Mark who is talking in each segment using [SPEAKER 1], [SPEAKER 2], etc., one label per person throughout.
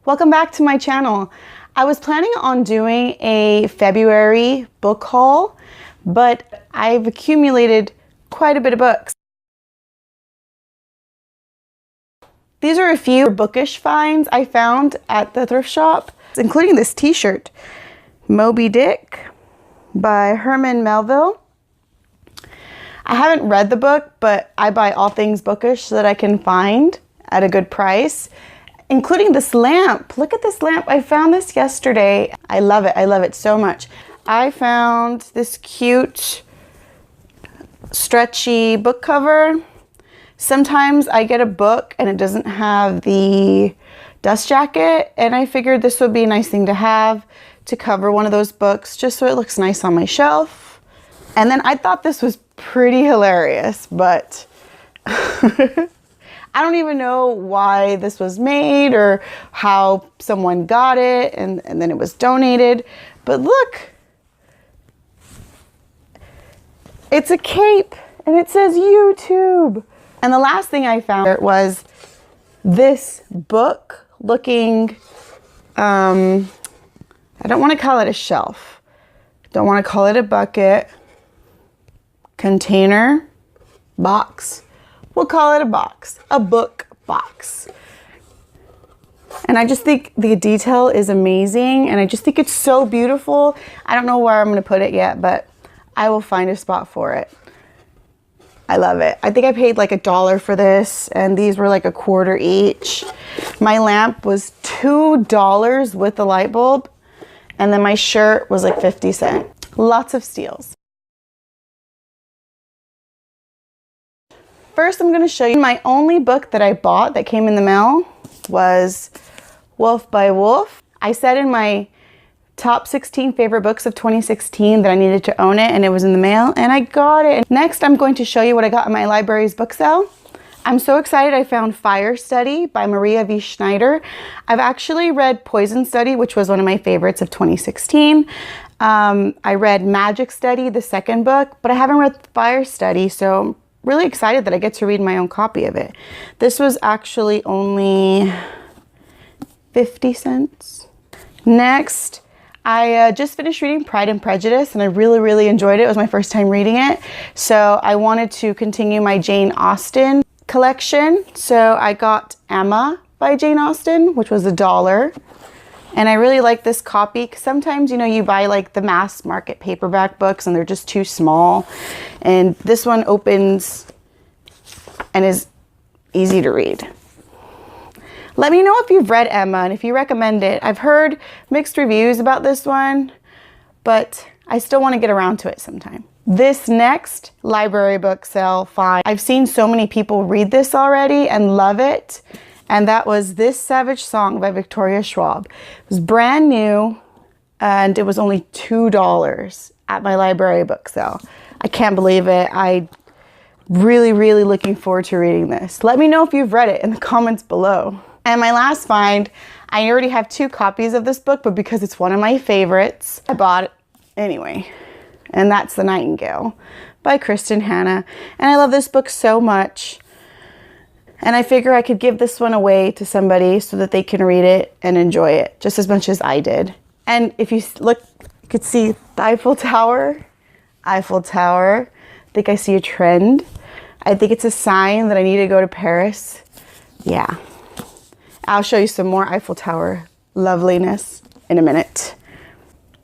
[SPEAKER 1] Welcome back to my channel. I was planning on doing a February book haul, but I've accumulated quite a bit of books. These are a few Bookish finds I found at the thrift shop, including this t-shirt, Moby Dick by Herman Melville. I haven't read the book, but I buy all things Bookish so that I can find at a good price, including this lamp. Look at this lamp. I found this yesterday. I love it. I love it so much. I found this cute, stretchy book cover. Sometimes I get a book and it doesn't have the dust jacket, and I figured this would be a nice thing to have to cover one of those books just so it looks nice on my shelf. And then I thought this was pretty hilarious, but I don't even know why this was made or how someone got it and then it was donated. But look, it's a cape and it says YouTube. And the last thing I found was this book looking, I don't want to call it a shelf. Don't want to call it a bucket, container, box. We'll call it a box, a book box. And I just think the detail is amazing, and I just think it's so beautiful. I don't know where I'm going to put it yet, but I will find a spot for it. I love it. I think I paid like $1 for this, and these were like $1 each. My lamp was $2 with the light bulb, and then my shirt was like 50 cents. Lots of steals. First, I'm going to show you my only book that I bought that came in the mail was Wolf by Wolf. I said in my top 16 favorite books of 2016 that I needed to own it, and it was in the mail, and I got it. Next, I'm going to show you what I got in my library's book sale. I'm so excited I found Fire Study by Maria V. Schneider. I've actually read Poison Study, which was one of my favorites of 2016. I read Magic Study, the second book, but I haven't read Fire Study, so really excited that I get to read my own copy of it. This was actually only 50 cents. Next, I just finished reading Pride and Prejudice, and I really enjoyed it. It was my first time reading it. So I wanted to continue my Jane Austen collection. So I got Emma by Jane Austen, which was $1. And I really like this copy because sometimes, you know, you buy like the mass market paperback books and they're just too small. And this one opens and is easy to read. Let me know if you've read Emma and if you recommend it. I've heard mixed reviews about this one, but I still want to get around to it sometime. This next library book sale find, I've seen so many people read this already and love it. And that was This Savage Song by Victoria Schwab. It was brand new, and it was only $2 at my library book sale. I can't believe it. I really looking forward to reading this. Let me know if you've read it in the comments below. And my last find, I already have 2 copies of this book, but because it's one of my favorites, I bought it anyway. And that's The Nightingale by Kristen Hanna. And I love this book so much. And I figure I could give this one away to somebody so that they can read it and enjoy it just as much as I did. And if you look, you could see the Eiffel Tower. Eiffel Tower. I think I see a trend. I think it's a sign that I need to go to Paris. Yeah. I'll show you some more Eiffel Tower loveliness in a minute.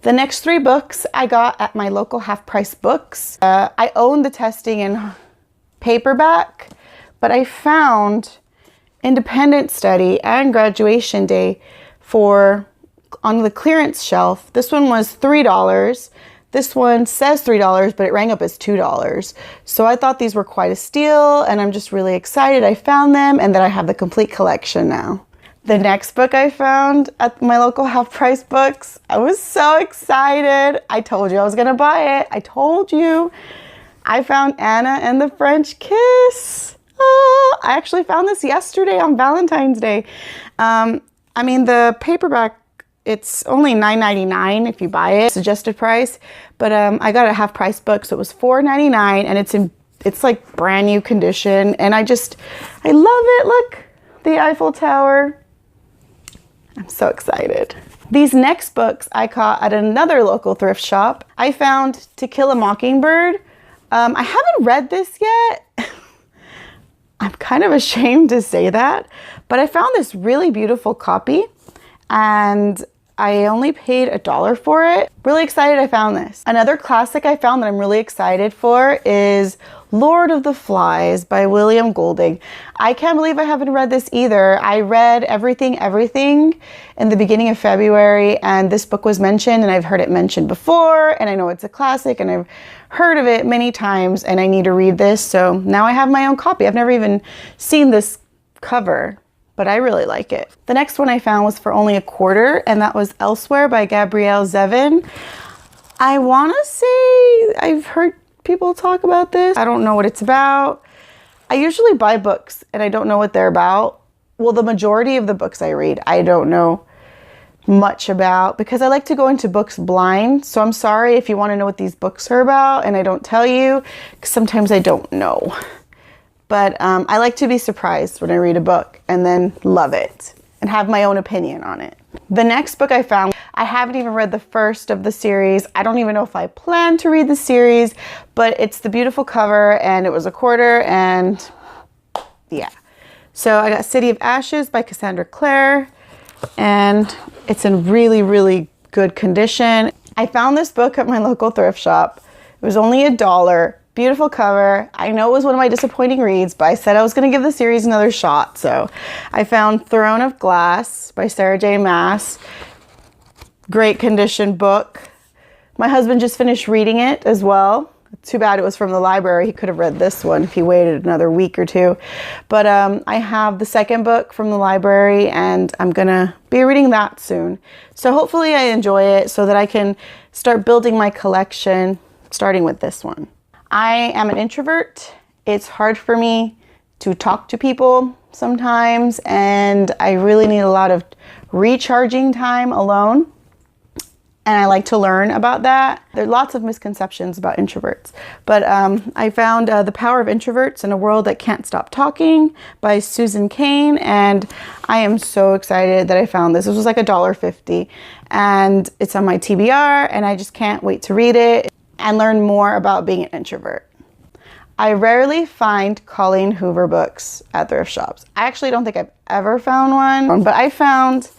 [SPEAKER 1] The next 3 books I got at my local half-price books. I own the Testing in paperback, but I found Independent Study and Graduation Day on the clearance shelf. This one was $3. This one says $3, but it rang up as $2. So I thought these were quite a steal, and I'm just really excited I found them and that I have the complete collection now. The next book I found at my local half-price books, I was so excited. I told you I was gonna buy it. I told you. I found Anna and the French Kiss. Oh, I actually found this yesterday on Valentine's Day. I mean, the paperback, it's only $9.99 if you buy it, suggested price, but I got a half-price book, so it was $4.99, and it's like brand new condition, and I love it. Look, the Eiffel Tower. I'm so excited. These next books I caught at another local thrift shop. I found To Kill a Mockingbird. I haven't read this yet. I'm kind of ashamed to say that, but I found this really beautiful copy and I only paid $1 for it. Really excited I found this. Another classic I found that I'm really excited for is Lord of the Flies by William Golding. I can't believe I haven't read this either. I read Everything in the beginning of February, and this book was mentioned, and I've heard it mentioned before, and I know it's a classic, and I've heard of it many times, and I need to read this, so now I have my own copy. I've never even seen this cover, but I really like it. The next one I found was for only $0.25, and that was Elsewhere by Gabrielle Zevin. I want to say I've heard people talk about this. I don't know what it's about. I usually buy books and I don't know what they're about. Well, the majority of the books I read, I don't know much about because I like to go into books blind. So I'm sorry if you want to know what these books are about and I don't tell you, because sometimes I don't know. But I like to be surprised when I read a book and then love it and have my own opinion on it. The next book I found, I haven't even read the first of the series. I don't even know if I plan to read the series, but it's the beautiful cover and it was $0.25 and yeah. So I got City of Ashes by Cassandra Clare and it's in really, really good condition. I found this book at my local thrift shop. It was only $1. Beautiful cover. I know it was one of my disappointing reads, but I said I was going to give the series another shot. So I found Throne of Glass by Sarah J. Maas. Great condition book. My husband just finished reading it as well. Too bad it was from the library. He could have read this one if he waited another week or two. But I have the second book from the library and I'm going to be reading that soon. So hopefully I enjoy it so that I can start building my collection, starting with this one. I am an introvert. It's hard for me to talk to people sometimes, and I really need a lot of recharging time alone. And I like to learn about that. There are lots of misconceptions about introverts, but I found The Power of Introverts in a World That Can't Stop Talking by Susan Cain, and I am so excited that I found this. This was like $1.50, and it's on my TBR, and I just can't wait to read it and learn more about being an introvert. I rarely find Colleen Hoover books at thrift shops. I actually don't think I've ever found one, but I found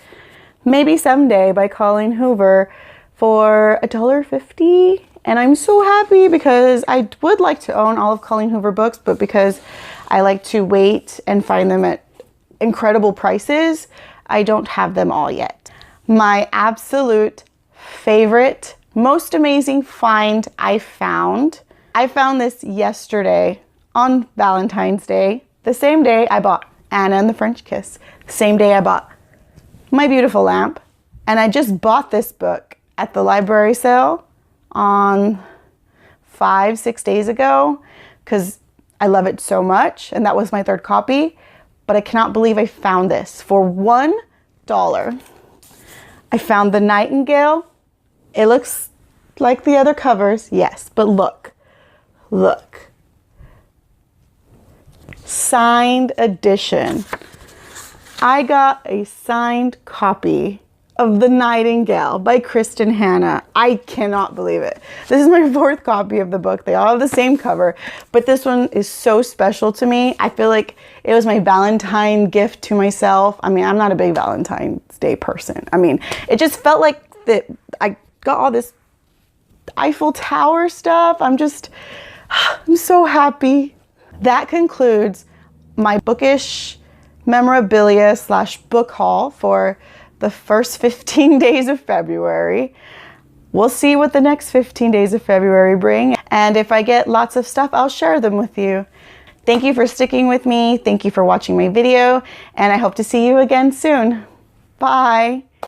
[SPEAKER 1] Maybe Someday by Colleen Hoover for $1.50. And I'm so happy because I would like to own all of Colleen Hoover books, but because I like to wait and find them at incredible prices, I don't have them all yet. My absolute favorite, most amazing find I found this yesterday on Valentine's Day, the same day I bought Anna and the French Kiss, the same day I bought My Beautiful Lamp, and I just bought this book at the library sale on 5-6 days ago because I love it so much, and that was my third copy, but I cannot believe I found this for $1. I found The Nightingale. It looks like the other covers, yes, but look. Signed edition. I got a signed copy of The Nightingale by Kristen Hanna. I cannot believe it. This is my fourth copy of the book. They all have the same cover, but this one is so special to me. I feel like it was my Valentine gift to myself. I mean, I'm not a big Valentine's Day person. I mean, it just felt like that I got all this Eiffel Tower stuff. I'm so happy. That concludes my Bookish memorabilia / book haul for the first 15 days of February. We'll see what the next 15 days of February bring. And if I get lots of stuff, I'll share them with you. Thank you for sticking with me. Thank you for watching my video. And I hope to see you again soon. Bye.